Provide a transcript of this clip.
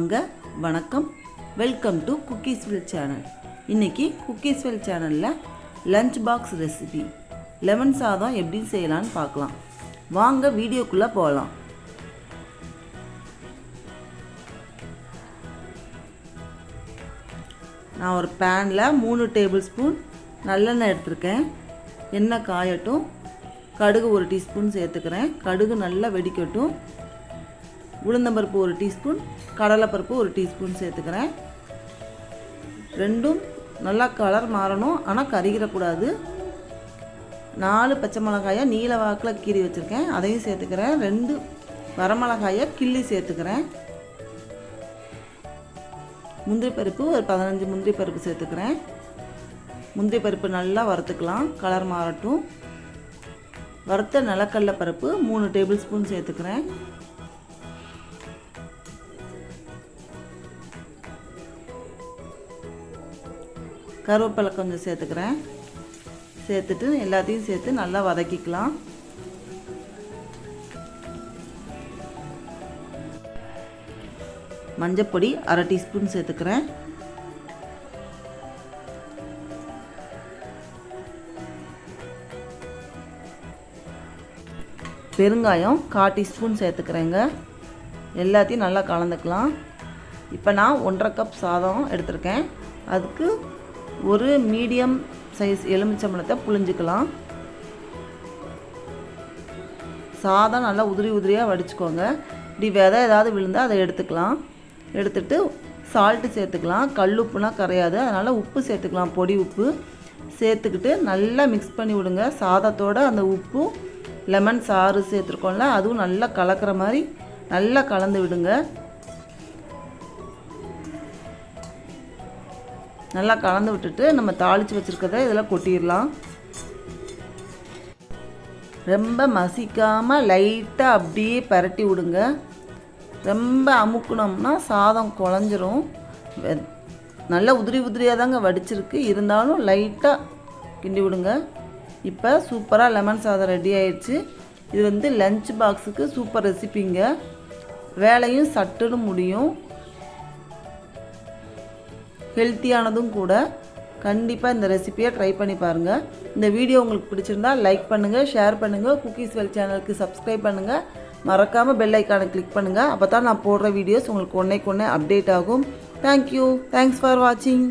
வாங்க வணக்கம் welcome to குக்கீஸ்வெல் channel. இன்றைக்கி குக்கீஸ்வெல் சேனலில் லஞ்ச் பாக்ஸ் ரெசிபி லெமன் சாதம் எப்படி செய்யலான்னு பார்க்கலாம். வாங்க வீடியோக்குள்ளே போகலாம். நான் ஒரு பேனில் 3 டேபிள் ஸ்பூன் நல்லெண்ணெய் எடுத்திருக்கேன். எண்ணெய் காயட்டும். கடுகு 1 டீஸ்பூன் சேர்த்துக்கிறேன். கடுகு நல்லா வெடிக்கட்டும். உளுந்தம்பருப்பு 1 டீஸ்பூன், கடலைப்பருப்பு 1 டீஸ்பூன் சேர்த்துக்கிறேன். ரெண்டும் நல்லா கலர் மாறணும், ஆனால் கருகிடக்கூடாது. 4 பச்சை மிளகாயை நீல வாக்கில் கீறி வச்சுருக்கேன், அதையும் சேர்த்துக்கிறேன். 2 வரமிளகாயை கிள்ளி சேர்த்துக்கிறேன். முந்திரி பருப்பு ஒரு 15 முந்திரி பருப்பு சேர்த்துக்கிறேன். முந்திரி பருப்பு நல்லா வறுத்துக்கலாம், கலர் மாறட்டும். வறுத்த நிலக்கடலை பருப்பு 3 டேபிள் ஸ்பூன் சேர்த்துக்கிறேன். கருவேப்பிலை கொஞ்சம் சேர்த்துக்கிறேன். சேர்த்துட்டு எல்லாத்தையும் சேர்த்து நல்லா வதக்கிக்கலாம். மஞ்சப்பொடி 1/2 டீஸ்பூன் சேர்த்துக்கிறேன். பெருங்காயம் 1/4 டீஸ்பூன் சேர்த்துக்கிறேங்க. எல்லாத்தையும் நல்லா கலந்துக்கலாம். இப்போ நான் 1.5 கப் சாதம் எடுத்திருக்கேன். அதுக்கு ஒரு மீடியம் சைஸ் எலுமிச்சம்பழத்தை புழிஞ்சிக்கலாம். சாதம் நல்லா உதிரி உதிரியாக வடிச்சுக்கோங்க. இப்படி விதை ஏதாவது விழுந்தால் அதை எடுத்துக்கலாம். எடுத்துட்டு சால்ட்டு சேர்த்துக்கலாம். கல் உப்புனா கரையாது, அதனால் உப்பு சேர்த்துக்கலாம். பொடி உப்பு சேர்த்துக்கிட்டு நல்லா மிக்ஸ் பண்ணி விடுங்க. சாதத்தோடு அந்த உப்பும் லெமன் சாறு சேர்த்துருக்கோம்ல, அதுவும் நல்லா கலக்கிற மாதிரி நல்லா கலந்து விடுங்க. நல்லா கலந்து விட்டுட்டு நம்ம தாளித்து வச்சுருக்கதை இதில் கொட்டிடலாம். ரொம்ப மசிக்காமல் லைட்டாக அப்படியே பரட்டி விடுங்க. ரொம்ப அமுக்கணும்னா சாதம் குழஞ்சிரும். நல்லா உதிரி உதிரியாக தாங்க வடிச்சிருக்கு, இருந்தாலும் லைட்டாக கிண்டி விடுங்க. இப்போ சூப்பராக லெமன் சாதம் ரெடி ஆயிடுச்சு. இது லஞ்ச் பாக்ஸுக்கு சூப்பர் ரெசிபிங்க. வேலையும் சட்டுன்னு முடியும், ஹெல்த்தியானதும் கூட. கண்டிப்பாக இந்த ரெசிபியை ட்ரை பண்ணி பாருங்கள். இந்த வீடியோ உங்களுக்கு பிடிச்சிருந்தா லைக் பண்ணுங்கள், ஷேர் பண்ணுங்கள். குக்கீஸ்வெல் சேனலுக்கு சப்ஸ்கிரைப் பண்ணுங்கள். மறக்காமல் பெல் ஐக்கானை கிளிக் பண்ணுங்கள். அப்போ தான் நான் போடுற வீடியோஸ் உங்களுக்கு ஒன்றைக்கு ஒன்று அப்டேட் ஆகும். தேங்க்யூ. தேங்க்ஸ் ஃபார் வாட்சிங்.